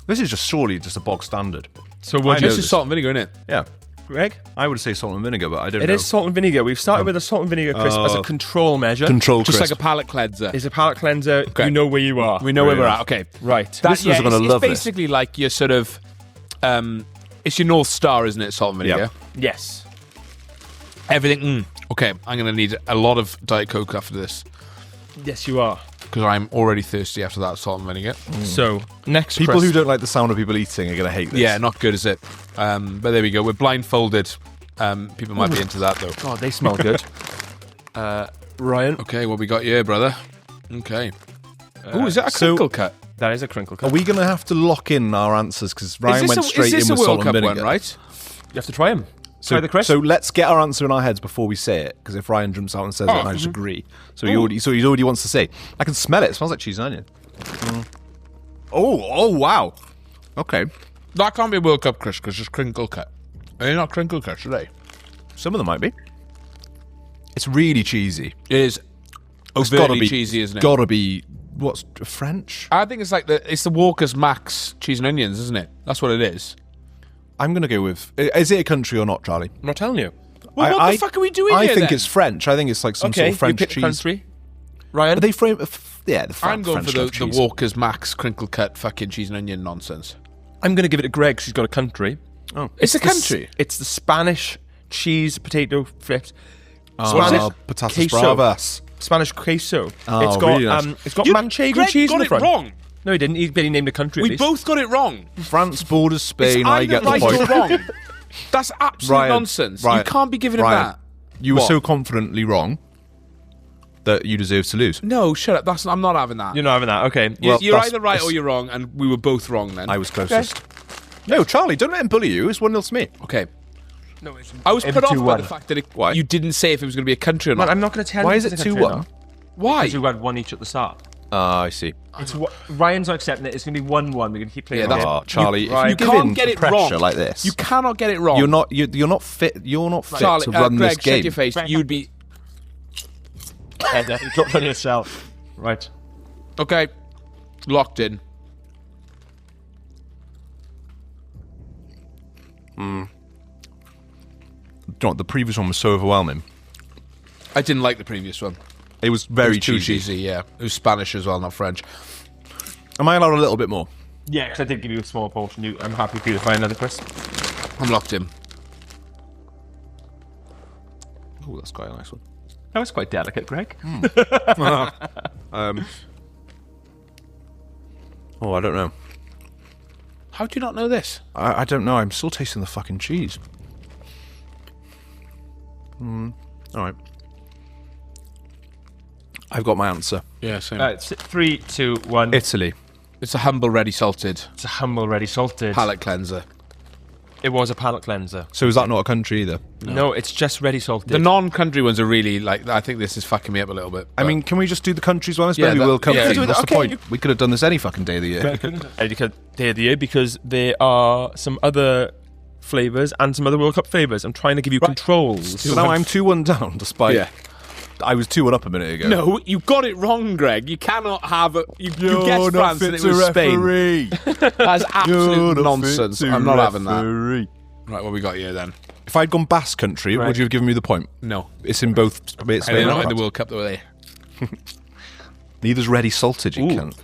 This is surely just a bog standard. So This is salt and vinegar, isn't it? Yeah. Greg? I would say salt and vinegar, but I don't know. It is salt and vinegar. We've started with a salt and vinegar crisp as a control measure. Just like a palate cleanser. It's a palate cleanser. Okay. You know where you are. We know where we're at. Okay. Right. Listeners are going to love It's basically like your sort of... it's your North Star, isn't it, salt and vinegar? Yes. Everything... Okay, I'm going to need a lot of Diet Coke after this. Yes, you are. Because I'm already thirsty after that salt and vinegar. So, next People crisp. who don't like the sound of people eating are going to hate this. Yeah, not good, is it? But there we go. We're blindfolded. People might be into that, though. God, they smell good. Ryan? Okay, what we got here, brother? Okay. Oh, is that a crinkle cut? That is a crinkle cut. Are we going to have to lock in our answers? Because Ryan went straight in with Is this a salt World and Cup vinegar. one, right? You have to try them. So, Try the crisp. so let's get our answer in our heads before we say it. Because if Ryan jumps out and says it, and I just agree. So he already wants to say. I can smell it. It smells like cheese and onion. Oh, wow. Okay. That can't be a World Cup crisp because it's crinkle cut. Are they not crinkle cuts, are they? Some of them might be. It's really cheesy. It is overtly cheesy, isn't it? Gotta be what's French? I think it's like the Walker's Max cheese and onions, isn't it? That's what it is. I'm gonna go with. Is it a country or not, Charlie? I'm not telling you. Well, what the fuck are we doing I here, think then? it's French. I think it's like some sort of French you pick cheese. country. Ryan? Are they frame? Yeah, the I'm going French for the cheese. Walker's Max crinkle cut fucking cheese and onion nonsense. I'm going to give it to Greg because he's got a country. Oh, it's a country. It's the Spanish cheese potato flips. Spanish patatas bravas. Spanish queso. Oh, it's got really nice. it's got manchego Greg cheese got in the it front. wrong. No, he didn't. He barely named a country. We both got it wrong. France borders Spain. It's I either get the right point. or wrong. That's absolute Ryan, nonsense. Ryan, You can't be giving him Ryan, that. You were What? so confidently wrong that you deserve to lose. No, shut up. I'm not having that. You're not having that. Okay. You're that's- either right or you're wrong, and we were both wrong then. I was closest. No, Charlie, don't let him bully you. It's 1-0 to me. Okay. No, it's I was put off by 2-1. the fact that you didn't say if it was going to be a country or not. I'm not going to tell Why you. is if it it's a country or 2-1? not. Why? Because you had one each at the start. I see. Ryan's not accepting it. It's going to be 1-1. We're going to keep playing. Charlie, if you can't get it pressure wrong like this, you cannot get it wrong. You're not fit. You're not fit Charlie, to run Greg, this game. shake your face. You'd be You dropped on yourself. Right. okay. Locked in. Do you know what, the previous one was so overwhelming. I didn't like the previous one. It was very too cheesy. cheesy. Yeah, it was Spanish as well, not French. Am I allowed a little bit more? Yeah, because I did give you a small portion. I'm happy for you to find another crisp. I'm locked in. Oh, that's quite a nice one. That was quite delicate, Greg. Oh, I don't know. How do you not know this? I don't know. I'm still tasting the fucking cheese. All right. I've got my answer. Yeah, same. It's 3, 2, 1. Italy. It's a humble ready salted. It's a humble ready salted. Palate cleanser. It was a palate cleanser. So is that not a country either? No, it's just ready salted. The non-country ones are really like. I think this is fucking me up a little bit. I mean, can we just do the countries one? It's Yeah, maybe that- World Cup yeah. theme. What's the Okay, point? We could have done this any fucking day of the year. Day of the year because there are some other flavours and some other World Cup flavours. I'm trying to give you controls. So now I'm 2-1 down, despite Yeah. I was 2-1 up a minute ago. No, you got it wrong, Greg. You cannot have a. You guessed France and it was Spain. That's absolute nonsense. I'm not having that. Right, what we got here then? If I'd gone Basque Country, would you have given me the point? No. It's in both Spain They're and not in the France. World Cup, though, are they? Neither's ready salted, you can't.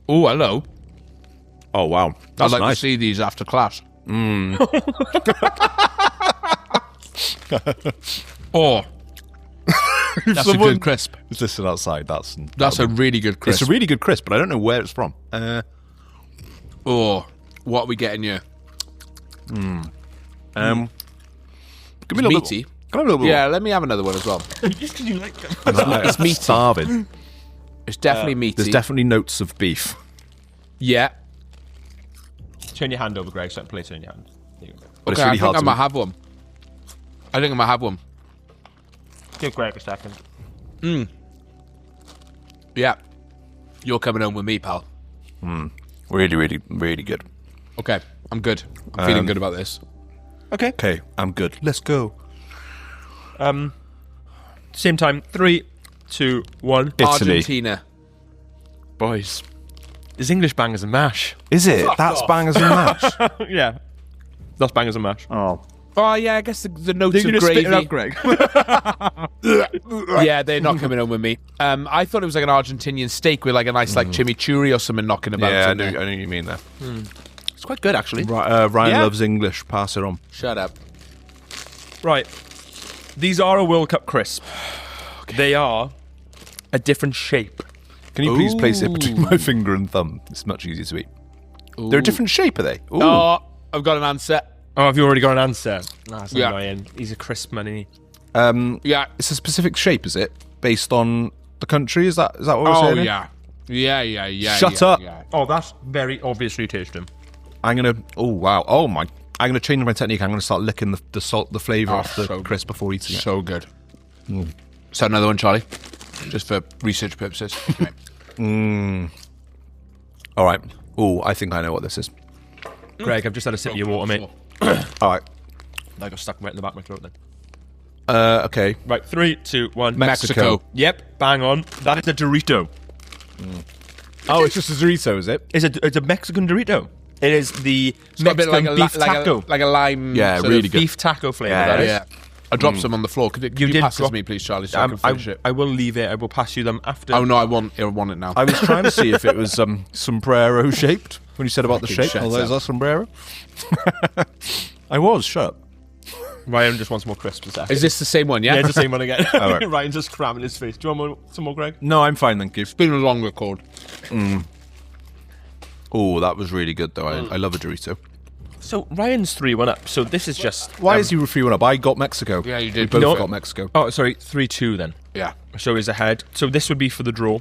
Oh, hello. Oh, wow. That's I'd like nice. to see these after class. Oh. That's a good crisp. Is this outside? That's a really good crisp. It's a really good crisp, but I don't know where it's from. Oh, what are we getting here? Give me It's a little meaty. Bit, can I have a little bit Yeah, let me have another one as well. Just because you like them. It's meaty. Starving. It's definitely meaty. There's definitely notes of beef. Yeah. Turn your hand over, Greg, so I can place it in your hand. There you go. But it's Okay, really I hard think I to might have one. I think I might have one. Give Greg a second. Yeah. You're coming home with me, pal. Really, really, really good. Okay, I'm good. I'm feeling good about this. Okay, I'm good. Let's go. Same time. 3, 2, 1. Italy. Argentina. Boys. There's English bangers and mash. Is it? That's bangers and mash. Yeah. That's bangers and mash. Oh. Oh, yeah, I guess the notes You're of gonna spit gravy. it out, Greg. Yeah, they're not coming home with me. I thought it was like an Argentinian steak with like a nice like chimichurri or something knocking about. Yeah, I in know there. what you mean there. It's quite good, actually. Ryan Yeah. loves English. Pass it on. Shut up. Right. These are a World Cup crisp. They are a different shape. Can you please place it between my finger and thumb? It's much easier to eat. They're a different shape, are they? Ooh. Oh, I've got an answer. Oh, have you already got an answer? That's Yeah. annoying. He's a crisp man, isn't he? Yeah. It's a specific shape, is it? Based on the country? Is that what we're Oh, saying? yeah. Yeah. Shut yeah, up. yeah. Oh, that's very obviously tasting. I'm gonna. Oh wow. Oh my. I'm gonna change my technique. I'm gonna start licking the salt, the flavour off the so crisp before eating it. So good. So another one, Charlie, just for research purposes. Okay. All right. Oh, I think I know what this is. Greg, I've just had a sip of your water, mate. All right. I got stuck right in the back of my throat then. Okay. Right, 3, 2, 1. Mexico. Yep, bang on. That is a Dorito. Oh, it's just a Dorito, is it? It's a Mexican Dorito. It is the Got a bit Mexican beef taco. like a lime. Yeah, sort really of good. Beef taco flavour, Yeah, that is. Yeah. I dropped some on the floor. Could you did pass this drop- to me, please, Charlie, so I can finish it? I will leave it. I will pass you them after. Oh no, I want it now. I was trying to see if it was sombrero shaped when you said about the Fucking shape. shut Oh, is up. that sombrero? I was. Shut up. Ryan just wants more crisps. Is this the same one? Yeah. Yeah, it's the same one again. All right. Ryan's just cramming his face. Do you want some more, Greg? No, I'm fine, thank you. It's been a long record. Oh, that was really good though. I love a Dorito. So Ryan's 3-1 up. So this is just. Why is he 3-1 up? I got Mexico. Yeah, you We did. both No. got Mexico. Oh, sorry, 3-2 then. Yeah. So he's ahead. So this would be for the draw.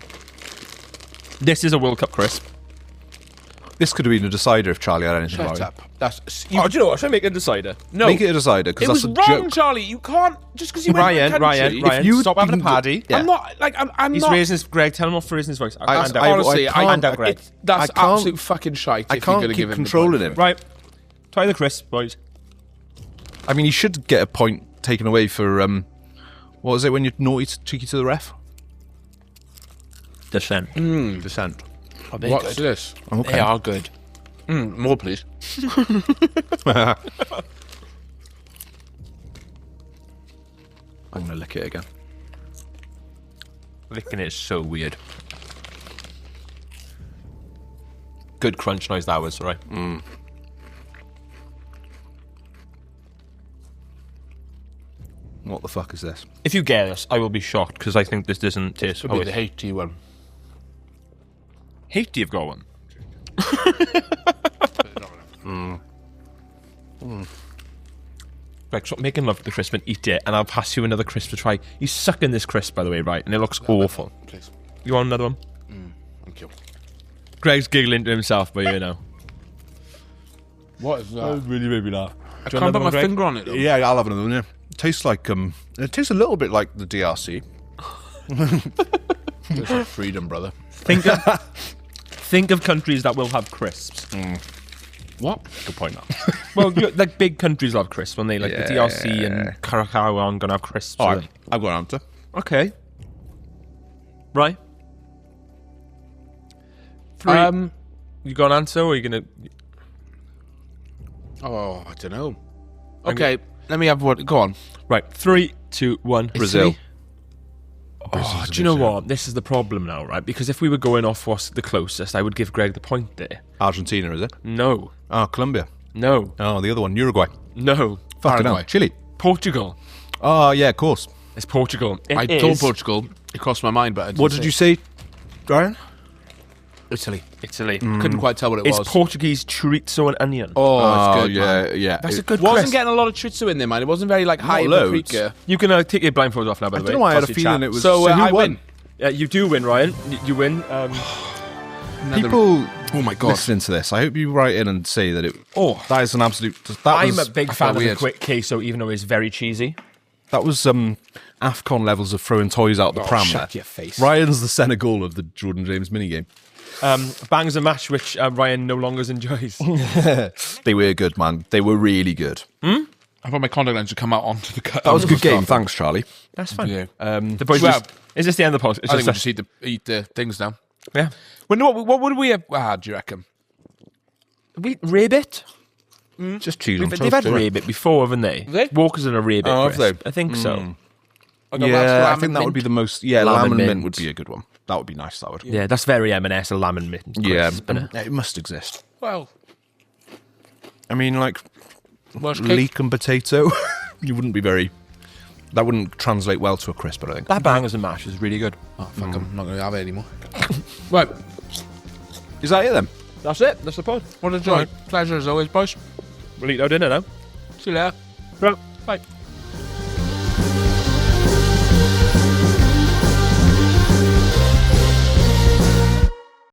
This is a World Cup crisp. This could have been a decider if Charlie had anything Shut right. up. That's Do you know what? Should I make a decider? no. Make it a decider, because It that's was a wrong, joke. Charlie. You can't just because you went to a country. Ryan, you stop having a paddy. Yeah. I'm not like I'm He's not. raising his Greg. Tell him off for raising his voice. That's I honestly, can't- Greg. that's I can't- absolute fucking shite. I if you're can't gonna keep give him the controlling point him. for it. Right. Try the crisp, boys. I mean, you should get a point taken away for what was it when you're naughty, cheeky to the ref? Descent. Descent. What's this? Okay. They are good. More, please. I'm gonna lick it again. Licking it is so weird. Good crunch noise that was, right? What the fuck is this? If you get this, I will be shocked because I think this doesn't taste. Should be the Haiti one. Haiti have got one. Greg, stop making love to the crisp and eat it, and I'll pass you another crisp to try. You suck in this crisp, by the way, right? And it looks awful. Please. You want another one? Thank you. Greg's giggling to himself, but you know. What is that? Really made me laugh. I can't put my finger on it though. Yeah, I'll have another one. Yeah. It tastes like it tastes a little bit like the DRC. This is freedom, brother. Think of countries that will have crisps. What? Good point. Now. Well, like big countries love crisps when they like the DRC and Curacao aren't gonna have crisps. All right, I've got an answer. Okay. Right. 3. You got an answer, or are you gonna? Oh, I don't know. Okay, let me have one. Go on. Right. 3, 2, 1. Brazil. Oh, do you know what? This is the problem now, right? Because if we were going off what's the closest, I would give Greg the point there. Argentina, is it? No. Oh, Colombia. No. Oh, the other one, Uruguay. No. Fucking hell. Chile. Portugal. Oh, yeah, of course. It's Portugal. I thought Portugal. It crossed my mind, but I didn't What did you say, Ryan? Italy. Italy. Couldn't quite tell what it was. It's Portuguese chorizo and onion. Oh, it's good. yeah, man. yeah. That's a It good Wasn't crisp. getting a lot of chorizo in there, man. It wasn't very like high loads. paprika. You can take your blindfolds off now, by I the way. don't know why I had a Toss your feeling chat. it was. So, who I won? win. Yeah, you do win, Ryan. You win. People Oh my god. listening to this, I hope you write in and say that it. Oh. That is an absolute. I'm a big fan of the weird. quick queso, even though it's very cheesy. That was AFCON levels of throwing toys out the pram. shut there. your face. Ryan's the Senegal of the Jordan James minigame. Bangs a match which Ryan no longer enjoys. They were good, man. They were really good. I thought my contact lens would come out onto the cut. That was a good game. Thanks, Charlie. That's fine. Yeah. The boys Well, just, is this the end of the podcast? I think we just eat the things now. Yeah. Well, no, what would we have? Do you reckon? Rabbit? Just cheese on They've toast. had yeah. rabbit before, haven't they? They? Walkers and a rabbit. Oh, have crisp. they? I think so. Yeah, I think that would be the most. Yeah, Lamb lamb and and mint mint. would be a good one. That would be nice. That would. Yeah, that's very M&S, a lamb and mint. Yeah, crisp, innit? it must exist. Well, I mean, like Welsh cake. leek and potato. You wouldn't be very. That wouldn't translate well to a crisp, I think. That bangers and mash is really good. Oh, fuck, I'm not going to have it anymore. Right. Is that it then? That's it. That's the pod. What a joy. Pleasure as always, boys. We'll eat our dinner now. See you later. Right. Bye.